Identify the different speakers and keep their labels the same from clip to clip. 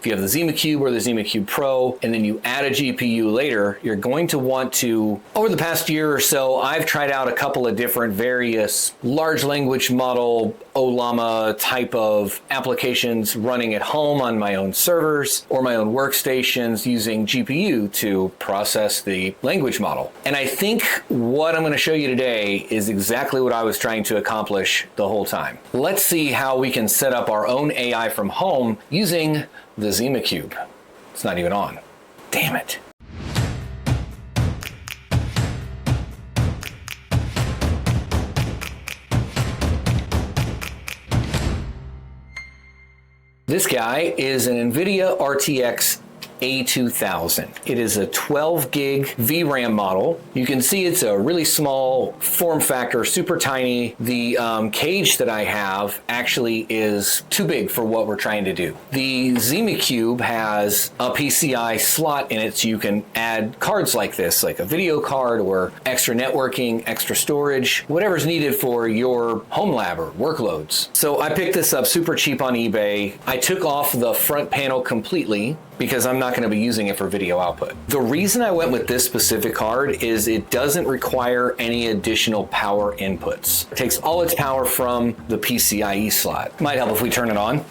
Speaker 1: If you have the ZimaCube or the ZimaCube Pro, and then you add a GPU later, you're going to want to, over the past year or so, I've tried out a couple of different various large language model, Llama type of applications running at home on my own servers or my own workstations using GPU to process the language model. And I think what I'm going to show you today is exactly what I was trying to accomplish the whole time. Let's see how we can set up our own AI from home using the ZimaCube. It's not even on. Damn it. This guy is an Nvidia RTX A2000. It is a 12 gig VRAM model. You can see it's a really small form factor, super tiny. The cage that I have actually is too big for what we're trying to do. The ZimaCube has a PCI slot in it, so you can add cards like this, like a video card or extra networking, extra storage, whatever's needed for your Homelab or workloads. So I picked this up super cheap on eBay. I took off the front panel completely because I'm not going to be using it for video output. The reason I went with this specific card is it doesn't require any additional power inputs. It takes all its power from the PCIe slot. Might help if we turn it on.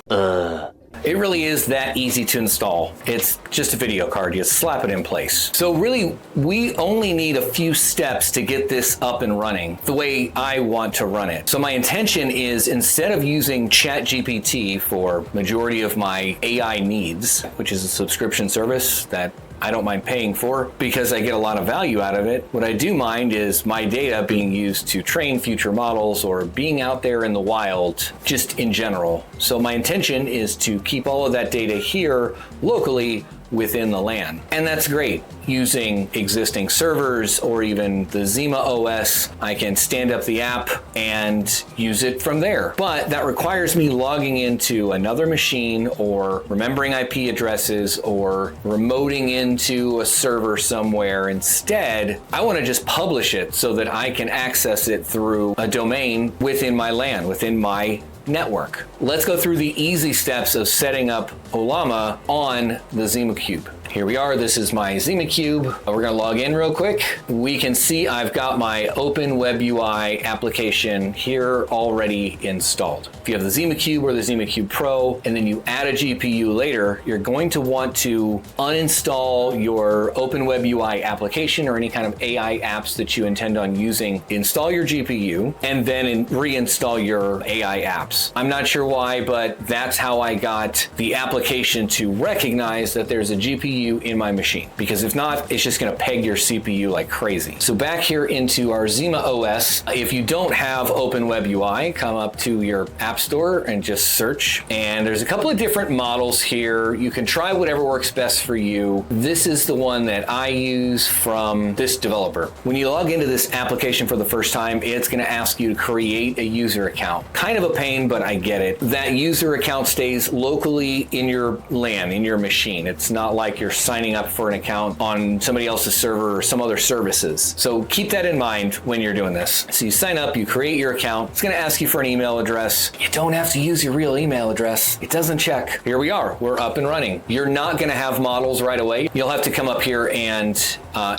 Speaker 1: It really is that easy to install. It's just a video card, you slap it in place. So really, we only need a few steps to get this up and running the way I want to run it. So my intention is, instead of using ChatGPT for majority of my AI needs, which is a subscription service that I don't mind paying for because I get a lot of value out of it. What I do mind is my data being used to train future models or being out there in the wild, just in general. So my intention is to keep all of that data here locally within the LAN. And that's great. Using existing servers or even the ZimaOS, I can stand up the app and use it from there. But that requires me logging into another machine or remembering IP addresses or remoting into a server somewhere. Instead, I want to just publish it so that I can access it through a domain within my LAN, within my network. Let's go through the easy steps of setting up Llama on the ZimaCube. Here we are, this is my ZimaCube. We're gonna log in real quick. We can see I've got my open WebUI application here already installed. If you have the ZimaCube or the ZimaCube Pro, and then you add a GPU later, you're going to want to uninstall your open WebUI application or any kind of AI apps that you intend on using. Install your GPU, and then reinstall your AI apps. I'm not sure why, but that's how I got the application to recognize that there's a GPU in my machine, because if not, it's just going to peg your CPU like crazy. So back here into our ZimaOS, if you don't have open WebUI, come up to your app store and just search. And there's a couple of different models here. You can try whatever works best for you. This is the one that I use from this developer. When you log into this application for the first time, it's going to ask you to create a user account. Kind of a pain, but I get it. That user account stays locally in your LAN, in your machine. It's not like you're signing up for an account on somebody else's server or some other services. So keep that in mind when you're doing this. So you sign up, you create your account. It's going to ask you for an email address. You don't have to use your real email address. It doesn't check. Here we are. We're up and running. You're not going to have models right away. You'll have to come up here and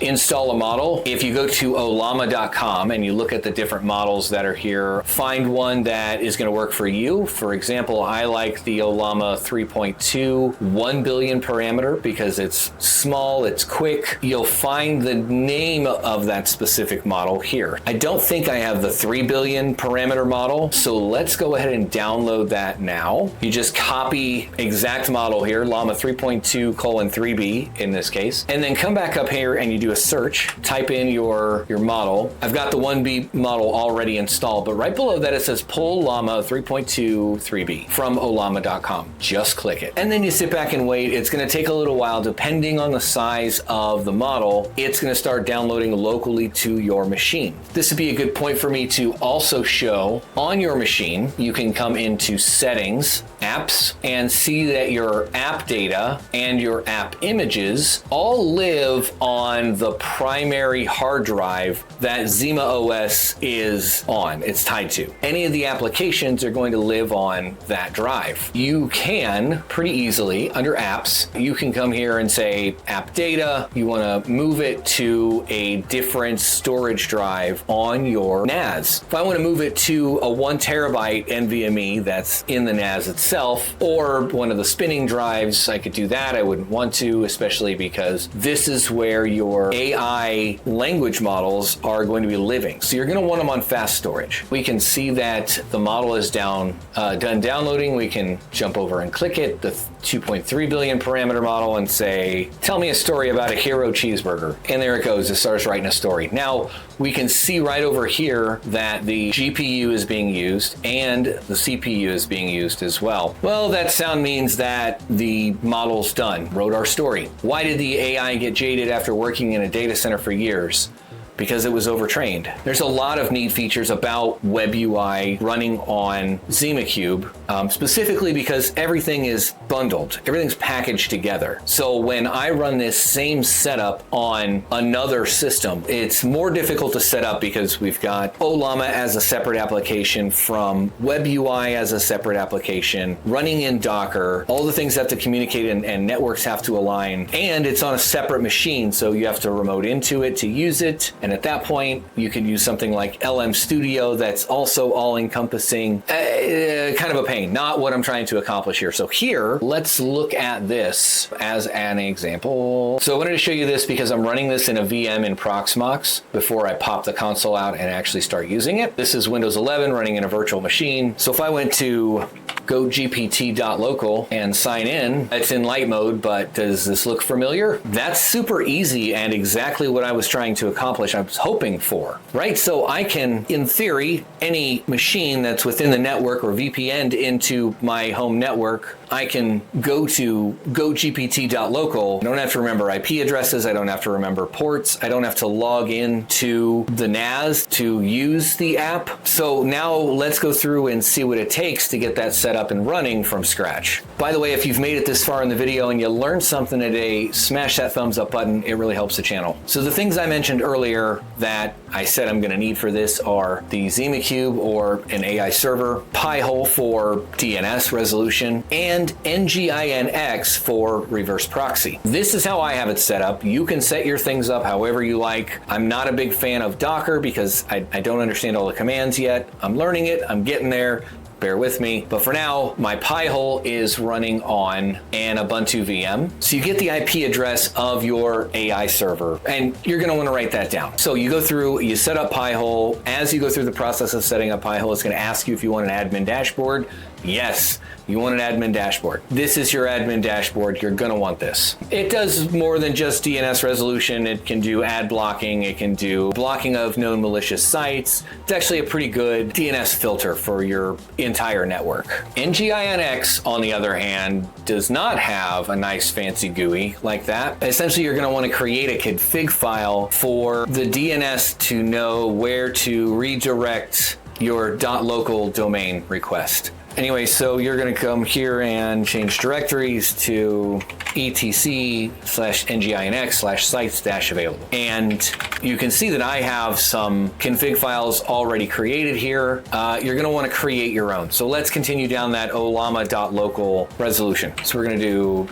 Speaker 1: install a model. If you go to llama.com and you look at the different models that are here, find one that is going to work for you. For example, I like the Llama 3.2 1 billion parameter because it's small, it's quick. You'll find the name of that specific model here. I don't think I have the 3 billion parameter model, so let's go ahead and download that now. You just copy exact model here, Llama 3.2:3B in this case, and then come back up here and you do a search, type in your model. I've got the 1B model already installed, but right below that it says pull Llama 3.2 3B from llama.com. Just click it. And then you sit back and wait. It's going to take a little while depending on the size of the model, it's going to start downloading locally to your machine. This would be a good point for me to also show on your machine. You can come into settings, apps, and see that your app data and your app images all live on the primary hard drive that ZimaOS is on, it's tied to. Any of the applications are going to live on that drive. You can pretty easily, under apps, you can come here and say app data, you want to move it to a different storage drive on your NAS. If I want to move it to a 1 terabyte NVMe that's in the NAS itself, or one of the spinning drives, I could do that. I wouldn't want to, especially because this is where your AI language models are going to be living. So you're going to want them on fast storage. We can see that the model is done downloading. We can jump over and click it, the 2.3 billion parameter model, and say, tell me a story about a hero cheeseburger. And there it goes, it starts writing a story. Now, we can see right over here that the GPU is being used and the CPU is being used as well. Well, that sound means that the model's done, wrote our story. Why did the AI get jaded after working in a data center for years? Because it was overtrained. There's a lot of neat features about WebUI running on ZimaCube, specifically because everything is bundled, everything's packaged together. So when I run this same setup on another system, it's more difficult to set up because we've got Llama as a separate application from WebUI as a separate application, running in Docker, all the things have to communicate and networks have to align, and it's on a separate machine, so you have to remote into it to use it. And at that point, you can use something like LM Studio that's also all-encompassing. Kind of a pain, not what I'm trying to accomplish here. So here, let's look at this as an example. So I wanted to show you this because I'm running this in a VM in Proxmox before I pop the console out and actually start using it. This is Windows 11 running in a virtual machine. So if I went to gogpt.local and sign in, it's in light mode, but does this look familiar? That's super easy and exactly what I was trying to accomplish. I was hoping for, right? So I can, in theory, any machine that's within the network or VPN'd into my home network, I can go to gogpt.local. I don't have to remember IP addresses. I don't have to remember ports. I don't have to log into the NAS to use the app. So now let's go through and see what it takes to get that set up and running from scratch. By the way, if you've made it this far in the video and you learned something today, smash that thumbs up button. It really helps the channel. So the things I mentioned earlier that I said I'm going to need for this are the ZimaCube or an AI server, Pi-Hole for DNS resolution, and Nginx for reverse proxy. This is how I have it set up. You can set your things up however you like. I'm not a big fan of Docker because I don't understand all the commands yet. I'm learning it. I'm getting there. Bear with me. But for now, my Pi-Hole is running on an Ubuntu VM. So you get the IP address of your AI server, and you're going to want to write that down. So you go through, you set up Pi-Hole. As you go through the process of setting up Pi-Hole, it's going to ask you if you want an admin dashboard. Yes, you want an admin dashboard. This is your admin dashboard. You're going to want this. It does more than just DNS resolution. It can do ad blocking. It can do blocking of known malicious sites. It's actually a pretty good DNS filter for your entire network. Nginx, on the other hand, does not have a nice fancy GUI like that. Essentially, you're going to want to create a config file for the DNS to know where to redirect your .local domain request. Anyway, so you're going to come here and change directories to etc/nginx/sites-available. And you can see that I have some config files already created here. You're going to want to create your own. So let's continue down that llama.local resolution. So we're going to do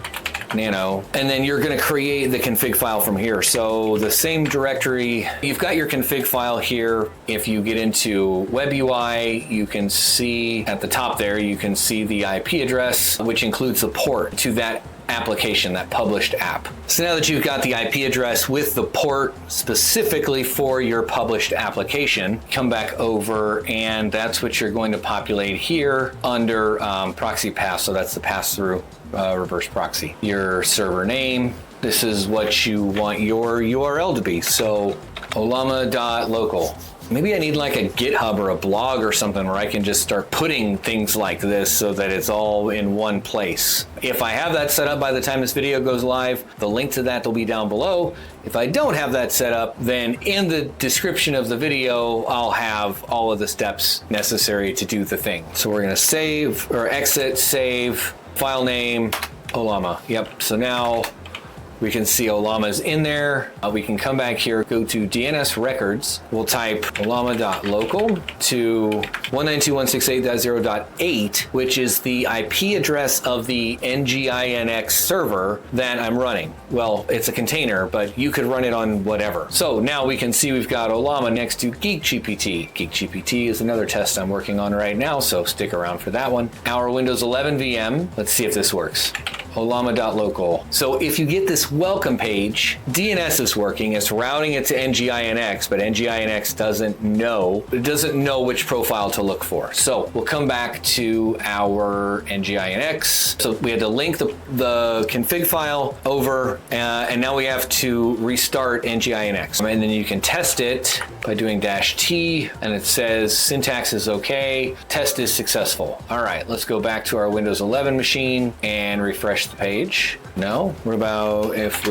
Speaker 1: nano, and then you're going to create the config file from here. So the same directory, you've got your config file here. If you get into WebUI, you can see at the top there, you can see the IP address, which includes the port to that application, that published app. So now that you've got the IP address with the port specifically for your published application, come back over and that's what you're going to populate here under proxy pass. So that's the pass-through reverse proxy. Your server name, this is what you want your URL to be. So llama.local. Maybe I need like a GitHub or a blog or something where I can just start putting things like this so that it's all in one place. If I have that set up by the time this video goes live, the link to that will be down below. If I don't have that set up, then in the description of the video, I'll have all of the steps necessary to do the thing. So we're gonna save or exit, save, file name, Llama. Yep, so now we can see Llama's in there. We can come back here, go to DNS records. We'll type llama.local to 192.168.0.8, which is the IP address of the Nginx server that I'm running. Well, it's a container, but you could run it on whatever. So now we can see we've got Llama next to GeekGPT. GeekGPT is another test I'm working on right now, so stick around for that one. Our Windows 11 VM. Let's see if this works. Llama.local. So if you get this welcome page, DNS is working. It's routing it to Nginx, but Nginx doesn't know which profile to look for. So we'll come back to our Nginx. So we had to link the config file over, and now we have to restart Nginx. And then you can test it by doing -T, and it says syntax is okay, test is successful. All right, let's go back to our Windows 11 machine and refresh the page. No? What about if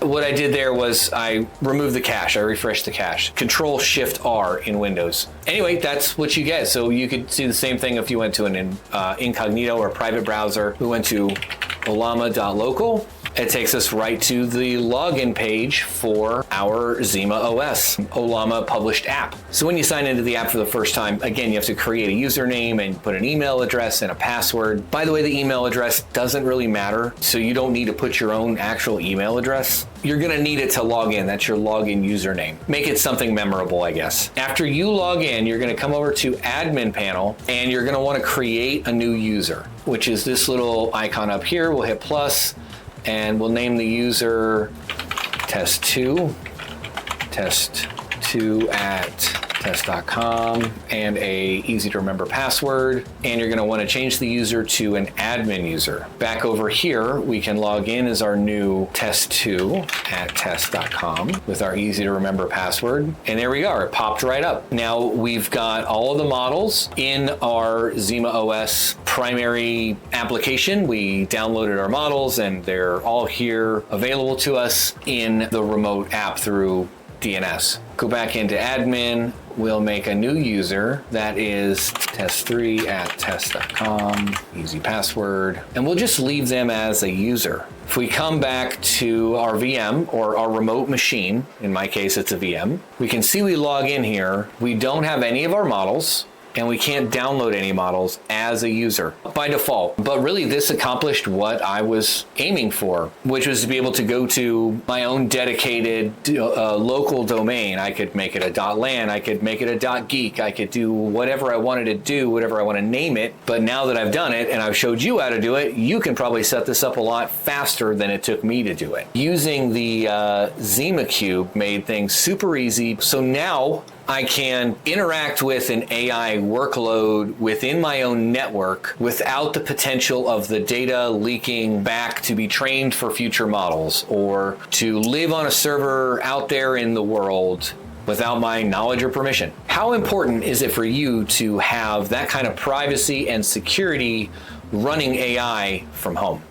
Speaker 1: what I did there was I removed the cache. I refreshed the cache. Control-Shift-R in Windows. Anyway, that's what you get. So you could see the same thing if you went to an incognito or private browser. We went to llama.local. It takes us right to the login page for our ZimaOS Llama published app. So when you sign into the app for the first time, again, you have to create a username and put an email address and a password. By the way, the email address doesn't really matter, so you don't need to put your own actual email address. You're gonna need it to log in. That's your login username. Make it something memorable, I guess. After you log in, you're gonna come over to admin panel and you're gonna wanna create a new user, which is this little icon up here. We'll hit plus and we'll name the user test2 at test.com and a easy to remember password. And you're gonna wanna change the user to an admin user. Back over here, we can log in as our new test2 at test.com with our easy to remember password. And there we are, it popped right up. Now we've got all of the models in our ZimaOS primary application. We downloaded our models and they're all here available to us in the remote app through DNS. Go back into admin. We'll make a new user that is test3 at test.com, easy password, and we'll just leave them as a user. If we come back to our VM or our remote machine, in my case it's a VM, we can see we log in here. We don't have any of our models, and we can't download any models as a user by default. But really this accomplished what I was aiming for, which was to be able to go to my own dedicated local domain. I could make it a .lan, I could make it a .geek, I could do whatever I wanted to do, whatever I want to name it. But now that I've done it and I've showed you how to do it, you can probably set this up a lot faster than it took me to do it. Using the ZimaCube made things super easy. So now I can interact with an AI workload within my own network without the potential of the data leaking back to be trained for future models or to live on a server out there in the world without my knowledge or permission. How important is it for you to have that kind of privacy and security running AI from home?